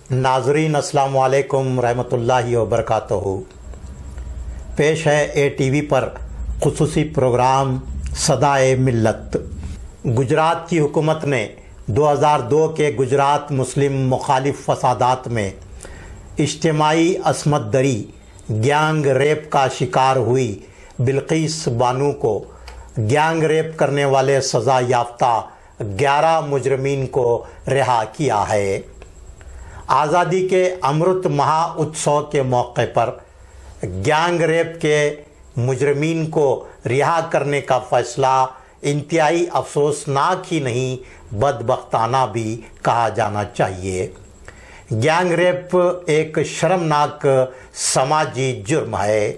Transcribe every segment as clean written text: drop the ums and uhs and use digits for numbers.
नाजरीन अस्सलाम वालेकुम रहमतुल्लाहि व बरकातहू। पेश है ATV पर खुसूसी प्रोग्राम सदाए मिल्लत। गुजरात की हुकूमत ने 2002 के गुजरात मुस्लिम मुखालिफ फसादात में इज्तिमाई असमत दरी गैंग रेप का शिकार हुई बिल्किस बानो को गैंग रेप करने वाले सज़ा याफ्ता 11 मुजरमीन को रिहा किया है। आज़ादी के अमृत महाउत्सव के मौके पर गैंग रेप के मुजरमीन को रिहा करने का फ़ैसला इंतहाई अफसोसनाक ही नहीं बदबख्ताना भी कहा जाना चाहिए। गैंग रेप एक शर्मनाक समाजी जुर्म है।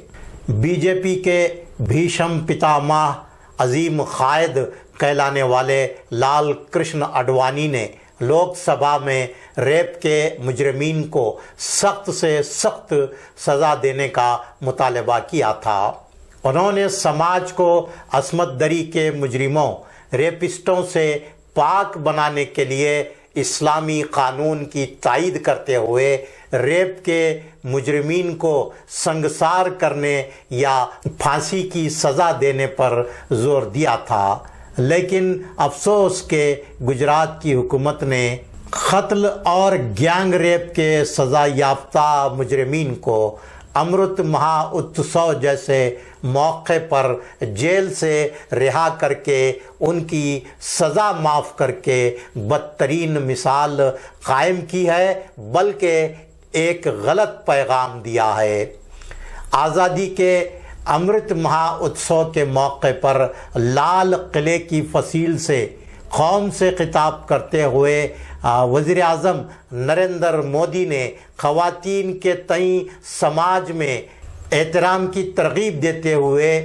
बीजेपी के भीषम पितामह अजीम कायद कहलाने वाले लाल कृष्ण आडवाणी ने लोकसभा में रेप के मुजरमीन को सख्त से सख्त सज़ा देने का मुतालबा किया था। उन्होंने समाज को असमत दरी के मुजरिमों रेपिस्टों से पाक बनाने के लिए इस्लामी कानून की तायीद करते हुए रेप के मुजरिमीन को संगसार करने या फांसी की सज़ा देने पर जोर दिया था। लेकिन अफसोस के गुजरात की हुकूमत ने कत्ल और गैंग रेप के सज़ा याफ्ता मुजरिमीन को अमृत महाउत्सव जैसे मौके पर जेल से रिहा करके उनकी सज़ा माफ़ करके बदतरीन मिसाल कायम की है, बल्कि एक गलत पैगाम दिया है। आज़ादी के अमृत महाउत्सव के मौके पर लाल किले की फसील से कौम से खिताब करते हुए वज़ीर आज़म नरेंद्र मोदी ने ख़वातीन के तई समाज में एहतराम की तरगीब देते हुए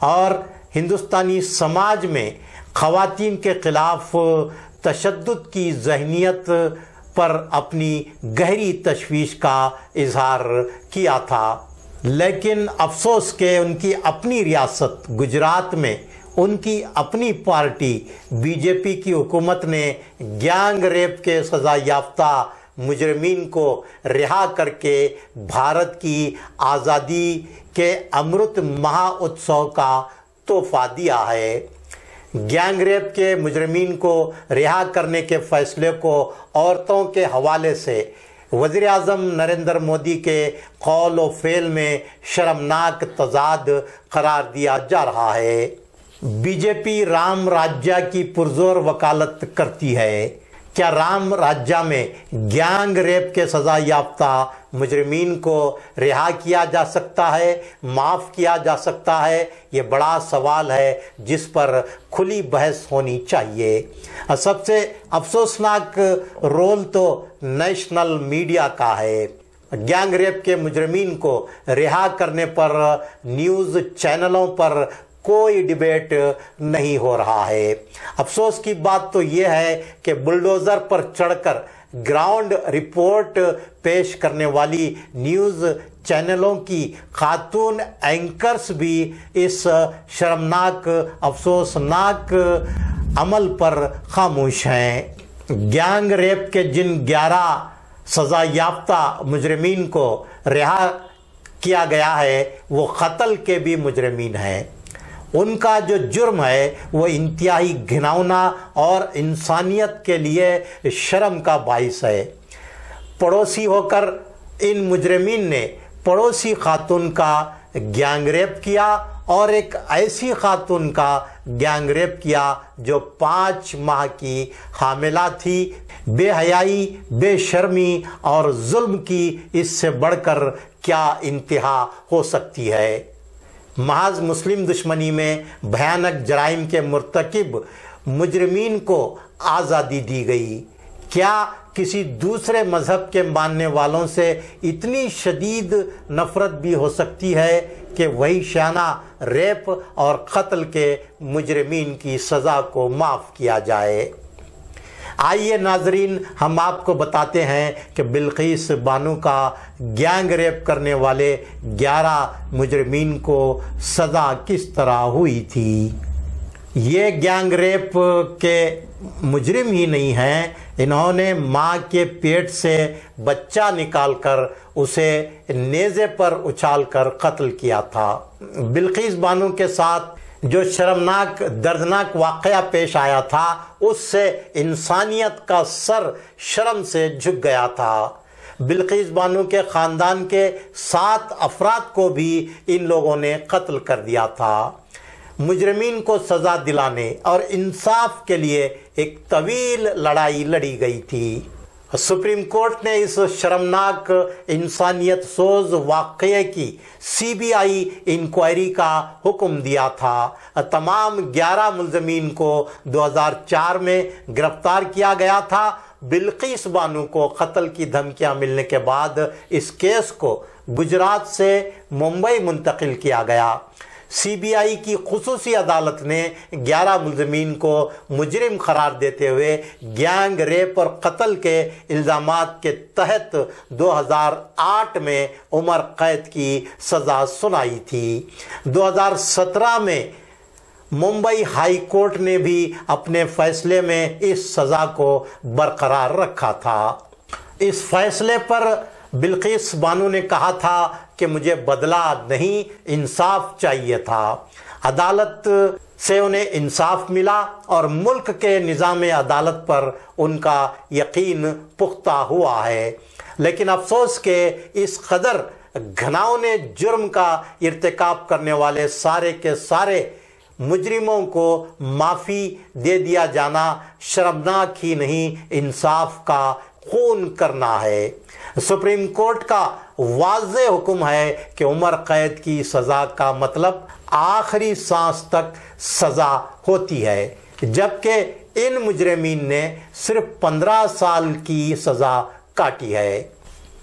और हिंदुस्तानी समाज में ख़वातीन के ख़िलाफ़ तशद्दुद की ज़हनियत पर अपनी गहरी तशवीश का इजहार किया था। लेकिन अफसोस के उनकी अपनी रियासत गुजरात में उनकी अपनी पार्टी बीजेपी की हुकूमत ने गैंग रेप के सज़ा याफ्ता मुजरमीन को रिहा करके भारत की आज़ादी के अमृत महाउत्सव का तोहफा दिया है। गैंग रेप के मुजरमीन को रिहा करने के फैसले को औरतों के हवाले से वज़ीर आज़म नरेंद्र मोदी के कौल व फ़ेल में शर्मनाक तज़ाद करार दिया जा रहा है। बीजेपी राम राज्य की पुरजोर वकालत करती है। क्या राम राज्य में गैंग रेप के सज़ा याफ्ता मुजरमीन को रिहा किया जा सकता है, माफ़ किया जा सकता है? ये बड़ा सवाल है जिस पर खुली बहस होनी चाहिए। सबसे अफसोसनाक रोल तो नेशनल मीडिया का है। गैंग रेप के मुजरमीन को रिहा करने पर न्यूज़ चैनलों पर कोई डिबेट नहीं हो रहा है। अफसोस की बात तो यह है कि बुलडोज़र पर चढ़कर ग्राउंड रिपोर्ट पेश करने वाली न्यूज़ चैनलों की खातून एंकर्स भी इस शर्मनाक अफसोसनाक अमल पर खामोश हैं। गैंग रेप के जिन 11 सज़ा याफ्ता मुजरमीन को रिहा किया गया है वो कत्ल के भी मुजरमीन हैं। उनका जो जुर्म है वो इंतहाई घिनौना और इंसानियत के लिए शर्म का बाइस है। पड़ोसी होकर इन मुजरमीन ने पड़ोसी खातून का गैंग रेप किया और एक ऐसी खातून का गैंग रेप किया जो 5 माह की हामिला थी। बेहयाई, बेशर्मी और जुल्म की इससे बढ़कर क्या इंतहा हो सकती है। महज मुस्लिम दुश्मनी में भयानक जराइम के मुर्तकिब मुजरमीन को आज़ादी दी गई। क्या किसी दूसरे मज़हब के मानने वालों से इतनी शदीद नफ़रत भी हो सकती है कि वही शाना रेप और कत्ल के मुजरमीन की सज़ा को माफ़ किया जाए? आइए नाजरीन, हम आपको बताते हैं कि बिल्किस बानो का गैंग रेप करने वाले 11 मुजरमीन को सज़ा किस तरह हुई थी। ये गैंग रेप के مجرم ہی نہیں ہیں، انہوں نے ماں کے پیٹ سے بچہ نکال کر اسے نیزے پر اچھال کر قتل کیا تھا۔ بلقیس بانو کے ساتھ جو شرمناک دردناک واقعہ پیش آیا تھا اس سے انسانیت کا سر شرم سے جھک گیا تھا۔ بلقیس بانو کے خاندان کے 7 افراد کو بھی ان لوگوں نے قتل کر دیا تھا۔ مجرمین کو سزا دلانے اور انصاف کے لیے ایک طویل لڑائی لڑی گئی تھی۔ سپریم کورٹ نے اس شرمناک انسانیت سوز واقعے کی CBI انکوائری کا حکم دیا تھا۔ تمام 11 ملزمین کو 2004 میں گرفتار کیا گیا تھا۔ بلقیس بانو کو قتل کی دھمکیاں ملنے کے بعد اس کیس کو گجرات سے ممبئی منتقل کیا گیا۔ CBI کی خصوصی عدالت نے 11 ملزمین کو مجرم قرار دیتے ہوئے گینگ ریپ اور قتل کے الزامات کے تحت 2008 میں عمر قید کی سزا سنائی تھی۔ 2017 میں ممبئی ہائی کورٹ نے بھی اپنے فیصلے میں اس سزا کو برقرار رکھا تھا۔ اس فیصلے پر بلقیس بانو نے کہا تھا کہ مجھے بدلہ نہیں، انصاف چاہیے تھا۔ عدالت سے انہیں انصاف ملا اور ملک کے نظام عدالت پر ان کا یقین پختہ ہوا ہے۔ لیکن افسوس کہ اس قدر گھناؤنے جرم کا ارتکاب کرنے والے سارے کے سارے مجرموں کو معافی دے دیا جانا شرمناک ہی نہیں، انصاف کا خون کرنا ہے۔ سپریم کورٹ کا واضح حکم ہے کہ عمر قید کی سزا کا مطلب آخری سانس تک سزا ہوتی ہے، جبکہ ان مجرمین نے صرف 15 سال کی سزا کاٹی ہے۔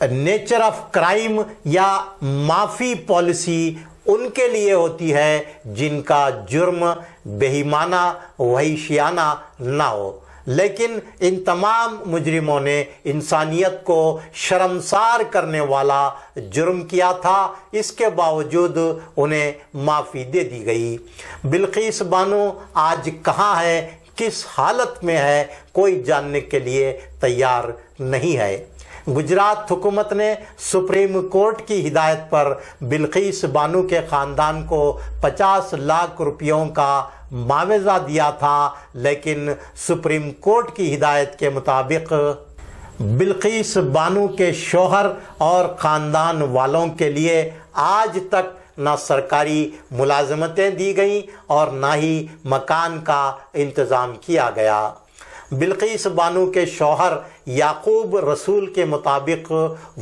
نیچر آف کرائم یا معافی پالیسی ان کے لیے ہوتی ہے جن کا جرم بے ایمانہ وحشیانہ نہ ہو، لیکن ان تمام مجرموں نے انسانیت کو شرمسار کرنے والا جرم کیا تھا۔ اس کے باوجود انہیں معافی دے دی گئی۔ بلقیس بانو آج کہاں ہے، کس حالت میں ہے، کوئی جاننے کے لیے تیار نہیں ہے۔ گجرات حکومت نے سپریم کورٹ کی ہدایت پر بلقیس بانو کے خاندان کو 50 لاکھ روپیوں کا معاوضہ دیا تھا، لیکن سپریم کورٹ کی ہدایت کے مطابق بلقیس بانو کے شوہر اور خاندان والوں کے لیے آج تک نہ سرکاری ملازمتیں دی گئیں اور نہ ہی مکان کا انتظام کیا گیا۔ بلقیس بانو کے شوہر یعقوب رسول کے مطابق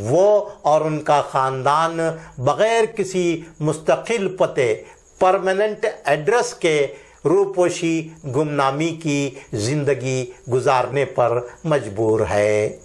وہ اور ان کا خاندان بغیر کسی مستقل پتے پرماننٹ ایڈریس کے روپوشی گمنامی کی زندگی گزارنے پر مجبور ہے۔